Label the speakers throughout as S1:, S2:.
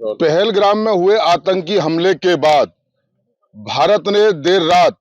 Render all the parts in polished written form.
S1: पहलगाम में हुए आतंकी हमले के बाद भारत ने देर रात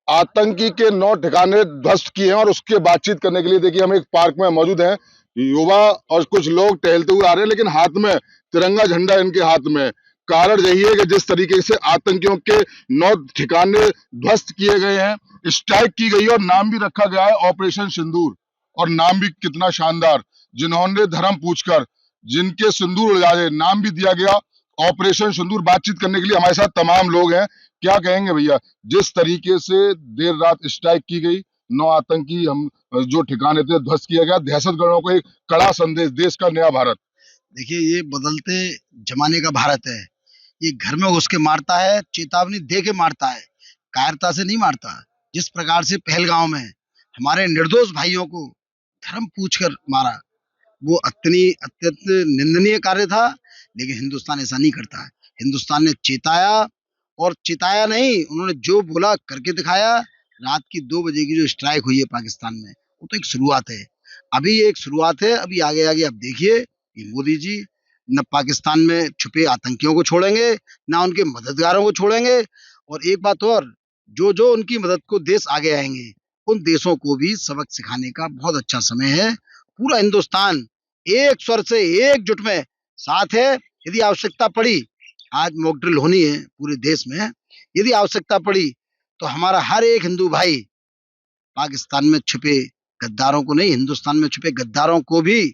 S1: आतंकी के 9 ठिकाने ध्वस्त किए हैं और उसके बातचीत करने के लिए देखिए हम एक पार्क में मौजूद हैं। युवा और कुछ लोग टहलते हुए आ रहे हैं, लेकिन हाथ में तिरंगा झंडा इनके हाथ में। कारण यही है कि जिस तरीके से आतंकियों के 9 ठिकाने ध्वस्त किए गए हैं, स्ट्राइक की गई और नाम भी रखा गया है ऑपरेशन सिंदूर। और नाम भी कितना शानदार, जिन्होंने धर्म पूछकर जिनके सिंदूर उड़ाए, नाम भी दिया गया ऑपरेशन सिंदूर। बातचीत करने के लिए हमारे साथ तमाम लोग हैं। क्या कहेंगे भैया, जिस तरीके से देर रात स्ट्राइक की गई, 9 आतंकी हम जो ठिकाने थे ध्वस्त किया गया, दहशतगर्दों को एक कड़ा संदेश, देश का नया भारत।
S2: देखिए, ये बदलते जमाने का भारत है। ये घर में घुस के मारता है, चेतावनी दे के मारता है, कायरता से नहीं मारता। जिस प्रकार से पहलगांव में हमारे निर्दोष भाइयों को धर्म पूछकर मारा, वो अत्यंत निंदनीय कार्य था। लेकिन हिंदुस्तान ऐसा नहीं करता है। हिंदुस्तान ने चेताया, और चेताया नहीं, उन्होंने जो बोला करके दिखाया। रात की 2 बजे की जो स्ट्राइक हुई है पाकिस्तान में, वो तो एक शुरुआत है। अभी ये एक शुरुआत है, अभी आगे आगे आप देखिए, ये मोदी जी न पाकिस्तान में छुपे आतंकियों को छोड़ेंगे, ना उनके मददगारों को छोड़ेंगे। और एक बात और, जो जो उनकी मदद को देश आगे आएंगे, उन देशों को भी सबक सिखाने का बहुत अच्छा समय है। पूरा हिंदुस्तान एक स्वर से एकजुट में साथ है। यदि आवश्यकता पड़ी, आज मॉक ड्रिल होनी है पूरे देश में, यदि आवश्यकता पड़ी तो हमारा हर एक हिंदू भाई पाकिस्तान में छुपे गद्दारों को नहीं, हिंदुस्तान में छुपे गद्दारों को भी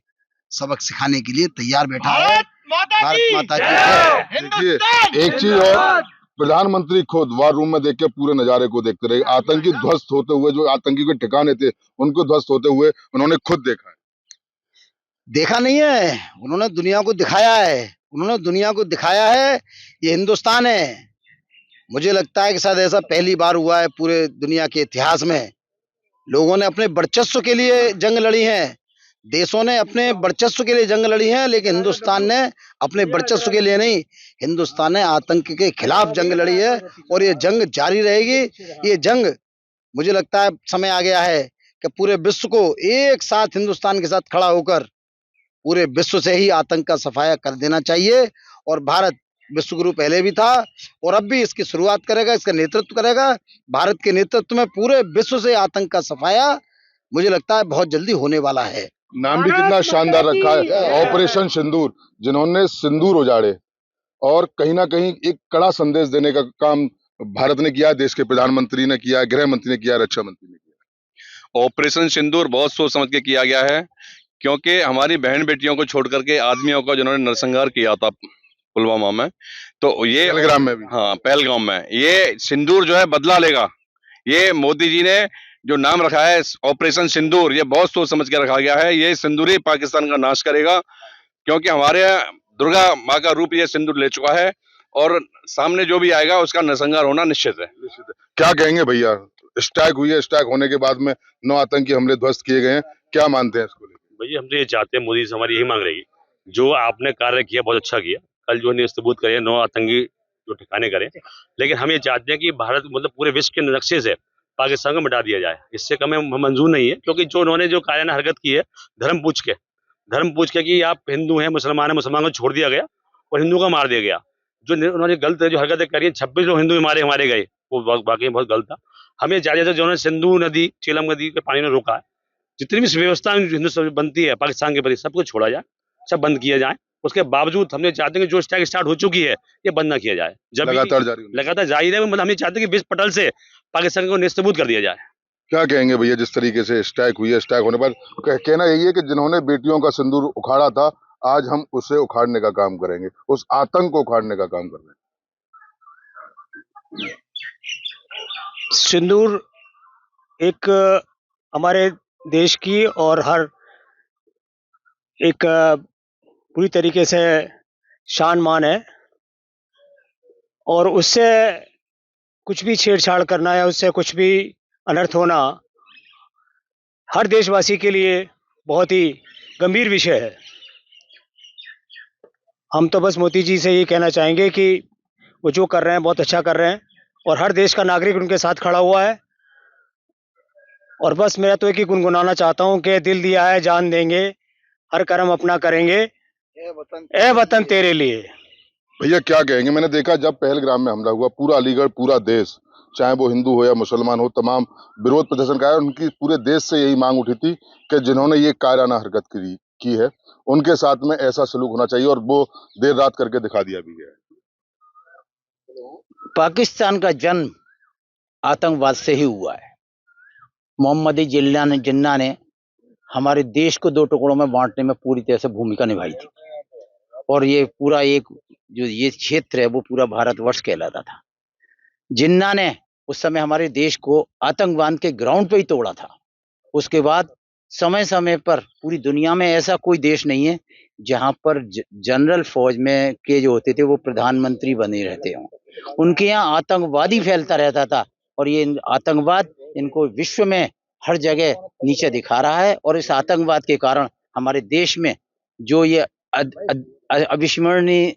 S2: सबक सिखाने के लिए तैयार बैठा है। भारत माता की जय।
S1: देखिए एक चीज और, प्रधानमंत्री खुद वार रूम में देख के पूरे नजारे को देखते रहे। आतंकी ध्वस्त होते हुए, जो आतंकी के ठिकाने थे उनको ध्वस्त होते हुए उन्होंने खुद देखा है।
S2: देखा नहीं है, उन्होंने दुनिया को दिखाया है। उन्होंने दुनिया को दिखाया है ये हिंदुस्तान है। मुझे लगता है कि शायद ऐसा पहली बार हुआ है पूरे दुनिया के इतिहास में। लोगों ने अपने वर्चस्व के लिए जंग लड़ी है, देशों ने अपने वर्चस्व के लिए जंग लड़ी है, लेकिन हिंदुस्तान ने अपने वर्चस्व के लिए नहीं, हिंदुस्तान ने आतंक के खिलाफ जंग लड़ी है। और ये जंग जारी रहेगी। ये जंग, मुझे लगता है समय आ गया है कि पूरे विश्व को एक साथ हिंदुस्तान के साथ खड़ा होकर पूरे विश्व से ही आतंक का सफाया कर देना चाहिए। और भारत विश्व गुरु पहले भी था और अब भी इसकी शुरुआत करेगा, इसका नेतृत्व करेगा। भारत के नेतृत्व में पूरे विश्व से आतंक का सफाया, मुझे लगता है, बहुत जल्दी होने वाला है।
S1: नाम भी कितना शानदार रखा है, ऑपरेशन सिंदूर। जिन्होंने सिंदूर उजाड़े और कहीं ना कहीं एक कड़ा संदेश देने का काम भारत ने किया, देश के प्रधानमंत्री ने किया, गृह मंत्री ने किया, रक्षा मंत्री ने किया।
S3: ऑपरेशन सिंदूर बहुत सोच समझ के किया गया है, क्योंकि हमारी बहन बेटियों को छोड़ करके आदमियों का जिन्होंने नरसंहार किया था पुलवामा में, तो ये
S1: पहलगाम में भी,
S3: हाँ पहलगाम में, ये सिंदूर जो है बदला लेगा। ये मोदी जी ने जो नाम रखा है ऑपरेशन सिंदूर, ये बहुत सोच समझ के रखा गया है। ये सिंदूर ही पाकिस्तान का नाश करेगा, क्योंकि हमारे दुर्गा माँ का रूप ये सिंदूर ले चुका है और सामने जो भी आएगा उसका नरसंहार होना निश्चित है।
S1: क्या कहेंगे भैया, स्ट्राइक हुई है, स्ट्राइक होने के बाद में 9 आतंकी हमले ध्वस्त किए गए हैं, क्या मानते हैं इसको लेकर?
S4: भैया हम तो ये चाहते हैं, मोदी से हमारी यही मांग रहेगी, जो आपने कार्य किया बहुत अच्छा किया। कल जो ने सबूत करे 9 आतंकी जो ठिकाने करे, लेकिन हम ये चाहते हैं कि भारत मतलब पूरे विश्व के नक्शे से पाकिस्तान को मिटा दिया जाए। इससे कम मंजूर नहीं है, क्योंकि जो उन्होंने जो कायराना हरकत की है धर्म पूछ के कि आप हिंदू हैं, मुसलमान है, मुसलमान को छोड़ दिया गया और हिंदू का मार दिया गया। जो उन्होंने गलत जो हरकतें करी है, 26 लोग हिंदू मारे गए, वो वाकई बहुत गलत था। हमें चाहते थे जो उन्होंने सिंधु नदी, चेलम नदी के पानी में रोका है, जितनी भी व्यवस्था हिंदुस्तान बनती है पाकिस्तान के प्रति, सबको छोड़ा जाए, सब बंद किया जाए। उसके बावजूद हमने चाहते हैं कि जो स्ट्राइक स्टार्ट हो चुकी है ये बंद ना किया जाए, जब लगातार जारी रहे। मतलब हम ये चाहते हैं कि विश्व पटल से पाकिस्तान को निस्तबूत कर दिया जाए।
S1: क्या कहेंगे भैया, जिस तरीके से स्ट्राइक हुई है, स्ट्राइक होने पर कहना यही है कि जिन्होंने बेटियों का सिंदूर उखाड़ा था, आज हम उसे उखाड़ने का काम करेंगे, उस आतंक को उखाड़ने का काम कर रहे हैं।
S5: सिंदूर एक हमारे देश की और हर एक पूरी तरीके से शान मान है, और उससे कुछ भी छेड़छाड़ करना या उससे कुछ भी अनर्थ होना हर देशवासी के लिए बहुत ही गंभीर विषय है। हम तो बस मोदी जी से ये कहना चाहेंगे कि वो जो कर रहे हैं बहुत अच्छा कर रहे हैं, और हर देश का नागरिक उनके साथ खड़ा हुआ है। और बस मैं तो एक ही गुनगुनाना चाहता हूँ कि दिल दिया है जान देंगे, हर कर्म अपना करेंगे, ए वतन तेरे लिए।
S1: भैया क्या कहेंगे, मैंने देखा जब पहलगाम में हमला हुआ पूरा अलीगढ़, पूरा देश, चाहे वो हिंदू हो या मुसलमान हो, तमाम विरोध प्रदर्शन कराया। उनकी पूरे देश से यही मांग उठी थी कि जिन्होंने ये कायराना हरकत की है उनके साथ में ऐसा सलूक होना चाहिए, और वो देर रात करके दिखा दिया भी है।
S6: पाकिस्तान का जन्म आतंकवाद से ही हुआ है। मोहम्मदी जिन्ना ने हमारे देश को दो टुकड़ों में बांटने में पूरी तरह से भूमिका निभाई थी, और ये पूरा एक जो ये क्षेत्र है वो पूरा भारतवर्ष कहलाता था। जिन्ना ने उस समय हमारे देश को आतंकवाद के ग्राउंड पे ही तोड़ा था। उसके बाद समय समय पर पूरी दुनिया में ऐसा कोई देश नहीं है जहां पर जनरल फौज में के जो होते थे वो प्रधानमंत्री बने रहते हों। उनके यहाँ आतंकवादी फैलता रहता था, और ये आतंकवाद इनको विश्व में हर जगह नीचे दिखा रहा है। और इस आतंकवाद के कारण हमारे देश में जो ये अविस्मरणीय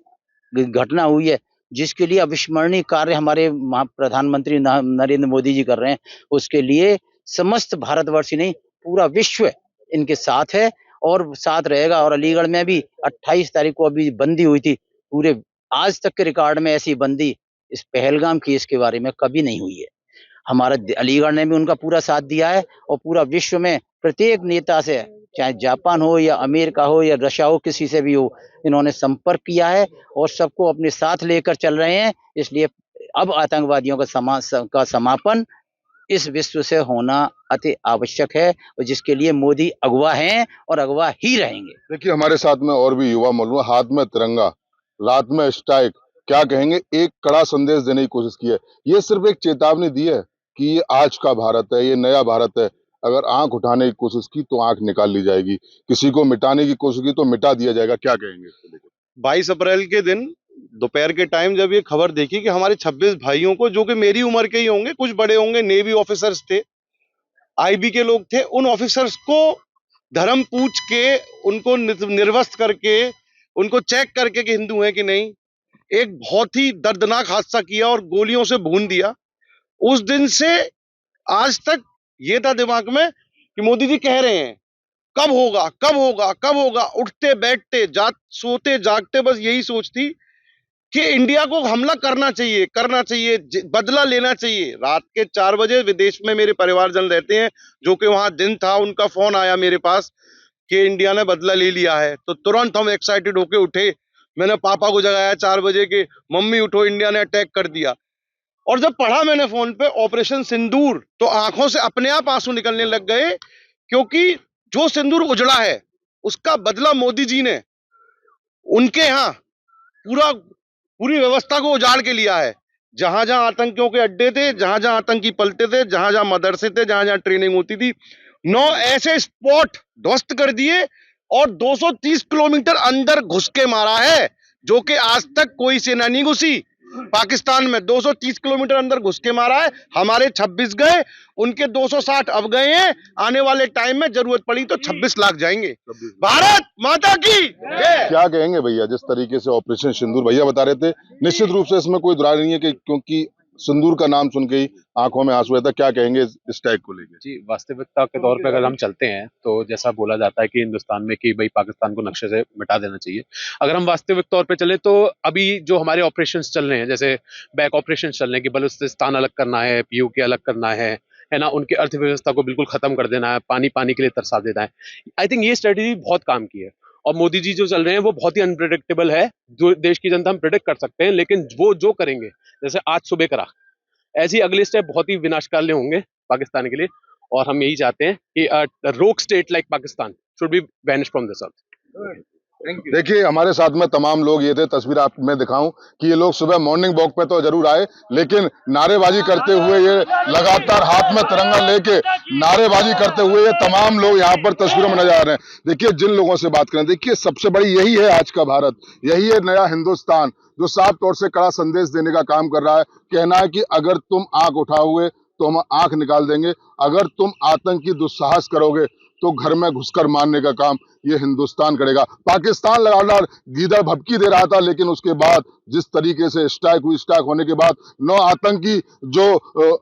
S6: घटना हुई है, जिसके लिए अविस्मरणीय कार्य हमारे प्रधानमंत्री नरेंद्र मोदी जी कर रहे हैं, उसके लिए समस्त भारतवर्ष ही नहीं पूरा विश्व इनके साथ है और साथ रहेगा। और अलीगढ़ में भी 28 तारीख को अभी बंदी हुई थी, पूरे आज तक के रिकॉर्ड में ऐसी बंदी इस पहलगाम केस के बारे में कभी नहीं हुई है। हमारा अलीगढ़ ने भी उनका पूरा साथ दिया है, और पूरा विश्व में प्रत्येक नेता से, चाहे जापान हो या अमेरिका हो या रशिया हो, किसी से भी हो, इन्होंने संपर्क किया है और सबको अपने साथ लेकर चल रहे हैं। इसलिए अब आतंकवादियों का समापन इस विश्व से होना अति आवश्यक है, और जिसके लिए मोदी अगवा हैं और अगवा ही रहेंगे।
S1: देखिए हमारे साथ में और भी युवा मौजूद, हाथ में तिरंगा, रात में स्ट्राइक, क्या कहेंगे, एक कड़ा संदेश देने की कोशिश की है। ये सिर्फ एक चेतावनी दी है कि ये आज का भारत है, ये नया भारत है। अगर आंख उठाने की कोशिश की तो आंख निकाल ली जाएगी, किसी को मिटाने की कोशिश की तो मिटा दिया जाएगा। क्या कहेंगे इसको लेकर?
S7: 22 अप्रैल के दिन दोपहर के टाइम जब ये खबर देखी कि हमारे 26 भाइयों को, जो कि मेरी उम्र के ही होंगे, कुछ बड़े होंगे, नेवी ऑफिसर्स थे, आईबी के लोग थे, उन ऑफिसर्स को धर्म पूछ के, उनको निर्वस्त्र करके, उनको चेक करके कि हिंदू हैं कि नहीं, एक बहुत ही दर्दनाक हादसा किया और गोलियों से भून दिया। उस दिन से आज तक ये था दिमाग में कि मोदी जी कह रहे हैं कब होगा, कब होगा, कब होगा। उठते बैठते सोते जागते बस यही सोच थी कि इंडिया को हमला करना चाहिए, बदला लेना चाहिए। रात के 4 बजे विदेश में मेरे परिवारजन रहते हैं, जो कि वहां दिन था, उनका फोन आया मेरे पास कि इंडिया ने बदला ले लिया है। तो तुरंत हम एक्साइटेड होके उठे। मैंने पापा को जगाया 4 बजे के, मम्मी उठो, इंडिया ने अटैक कर दिया। और जब पढ़ा मैंने फोन पे ऑपरेशन सिंदूर, तो आंखों से अपने आप आंसू निकलने लग गए, क्योंकि जो सिंदूर उजड़ा है उसका बदला मोदी जी ने उनके यहाँ पूरी व्यवस्था को उजाड़ के लिया है। जहां जहां आतंकियों के अड्डे थे, जहां जहां आतंकी पलते थे, जहां जहां मदरसे थे, जहां जहां ट्रेनिंग होती थी, 9 ऐसे स्पॉट ध्वस्त कर दिए और 230 किलोमीटर अंदर घुस के मारा है, जो कि आज तक कोई सेना नहीं घुसी पाकिस्तान में। 230 किलोमीटर अंदर घुस के मारा है। हमारे 26 गए, उनके 260 अब गए हैं। आने वाले टाइम में जरूरत पड़ी तो 26 लाख जाएंगे। भारत माता की जय।
S1: क्या कहेंगे भैया, जिस तरीके से ऑपरेशन सिंदूर भैया बता रहे थे, निश्चित रूप से इसमें कोई दुराई नहीं है कि क्योंकि सिंदूर का नाम सुन के ही आंखों में आंसू आता। क्या कहेंगे इस टैग को लेकर?
S8: जी, वास्तविकता के तौर पे अगर हम चलते हैं तो जैसा बोला जाता है कि हिंदुस्तान में कि भाई पाकिस्तान को नक्शे से मिटा देना चाहिए। अगर हम वास्तविक तौर पे चले तो अभी जो हमारे ऑपरेशंस चल रहे हैं, जैसे बैक ऑपरेशंस चल रहे हैं कि बलूचिस्तान अलग करना है, पीओके अलग करना है ना, उनकी अर्थव्यवस्था को बिल्कुल खत्म कर देना है, पानी के लिए तरसा देना है। आई थिंक ये स्ट्रेटेजी बहुत काम की है, और मोदी जी जो चल रहे हैं वो बहुत ही अनप्रेडिक्टेबल है। जो देश की जनता हम प्रेडिक्ट कर सकते हैं, लेकिन वो जो करेंगे, जैसे आज सुबह करा, ऐसी अगले स्टेप बहुत ही विनाशकाली होंगे पाकिस्तान के लिए। और हम यही चाहते हैं कि रोक state like Pakistan should be banish from this earth.
S1: देखिए हमारे साथ में तमाम लोग ये थे, तस्वीर आप मैं दिखाऊं कि ये लोग सुबह मॉर्निंग वॉक पे तो जरूर आए, लेकिन नारेबाजी करते हुए, ये लगातार हाथ में तिरंगा लेके नारेबाजी करते हुए ये तमाम लोग यहाँ पर तस्वीरों में नजर आ रहे हैं। देखिए जिन लोगों से बात करें, देखिए सबसे बड़ी यही है आज का भारत, यही है नया हिंदुस्तान, जो साफ तौर से कड़ा संदेश देने का काम कर रहा है। कहना है कि अगर तुम आंख उठाओगे तो हम आंख निकाल देंगे, अगर तुम आतंकी दुस्साहस करोगे तो घर में घुसकर मारने का काम ये हिंदुस्तान करेगा। पाकिस्तान लगातार गीदड़ भभकी दे रहा था, लेकिन उसके बाद जिस तरीके से स्ट्राइक हुई, स्ट्राइक होने के बाद 9 आतंकी जो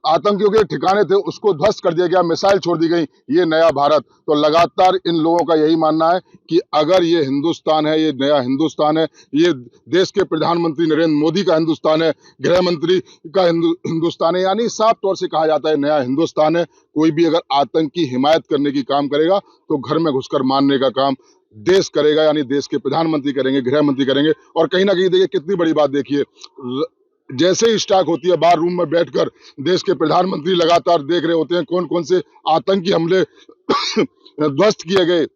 S1: आतंकियों के ठिकाने थे उसको ध्वस्त कर दिया गया, मिसाइल छोड़ दी गई। ये नया भारत। तो लगातार इन लोगों का यही मानना है कि अगर ये हिंदुस्तान है, ये नया हिंदुस्तान है, ये देश के प्रधानमंत्री नरेंद्र मोदी का हिंदुस्तान है, गृह मंत्री का हिंदुस्तान है, यानी साफ तौर से कहा जाता है नया हिंदुस्तान है। कोई भी अगर आतंक की हिमायत करने की काम करेगा तो घर में घुसकर मारने का काम देश करेगा, यानी देश के प्रधानमंत्री करेंगे, गृह मंत्री करेंगे। और कहीं ना कहीं देखिए कितनी बड़ी बात, देखिए जैसे ही स्टार्ट होती है बाहर रूम में बैठकर देश के प्रधानमंत्री लगातार देख रहे होते हैं कौन कौन से आतंकी हमले ध्वस्त किए गए।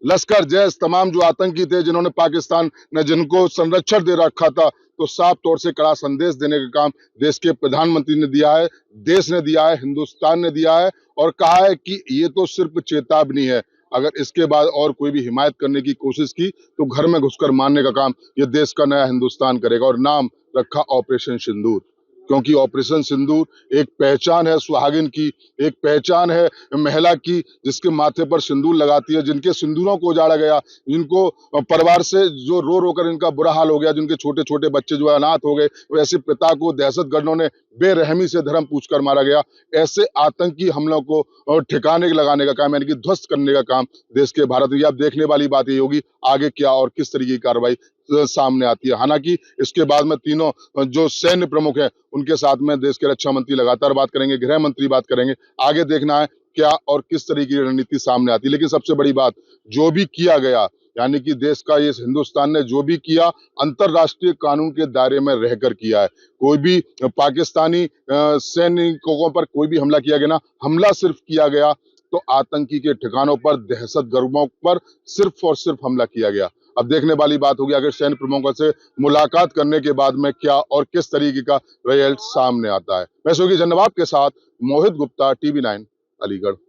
S1: लश्कर जैश तमाम जो आतंकी थे जिन्होंने पाकिस्तान ने जिनको संरक्षण दे रखा था, तो साफ तौर से कड़ा संदेश देने का काम देश के प्रधानमंत्री ने दिया है, देश ने दिया है, हिंदुस्तान ने दिया है और कहा है कि ये तो सिर्फ चेतावनी है। अगर इसके बाद और कोई भी हिमायत करने की कोशिश की तो घर में घुसकर मारने का काम ये देश का नया हिंदुस्तान करेगा। और नाम रखा ऑपरेशन सिंदूर, क्योंकि ऑपरेशन सिंदूर एक पहचान है सुहागिन की, एक पहचान है महिला की जिसके माथे पर सिंदूर लगाती है, जिनके सिंदूरों को उजाड़ा गया, जिनको परिवार से जो रो रो कर इनका बुरा हाल हो गया, जिनके छोटे छोटे बच्चे जो अनाथ हो गए, वैसे पिता को दहशतगर्दों ने बेरहमी से धर्म पूछकर मारा गया। ऐसे आतंकी हमलों को ठिकाने लगाने का काम, यानी कि ध्वस्त करने का काम देश के भारत में। अब देखने वाली बात ये होगी आगे क्या और किस तरीके की कार्रवाई सामने आती है। हालांकि इसके बाद में तीनों जो सैन्य प्रमुख हैं उनके साथ में देश के रक्षा मंत्री लगातार बात करेंगे, गृह मंत्री बात करेंगे। आगे देखना है क्या और किस तरीके की रणनीति सामने आती है। लेकिन सबसे बड़ी बात, जो भी किया गया, यानी कि देश का ये हिंदुस्तान ने जो भी किया अंतरराष्ट्रीय कानून के दायरे में रहकर किया है। कोई भी पाकिस्तानी सैनिकों पर कोई भी हमला किया गया ना, हमला सिर्फ किया गया तो आतंकी के ठिकानों पर, दहशतगर्दों पर सिर्फ और सिर्फ हमला किया गया। अब देखने वाली बात होगी अगर सैन्य प्रमुखों से मुलाकात करने के बाद में क्या और किस तरीके का रिजल्ट सामने आता है। मैं सोगी जन्नवाब के साथ मोहित गुप्ता, TV9 अलीगढ़।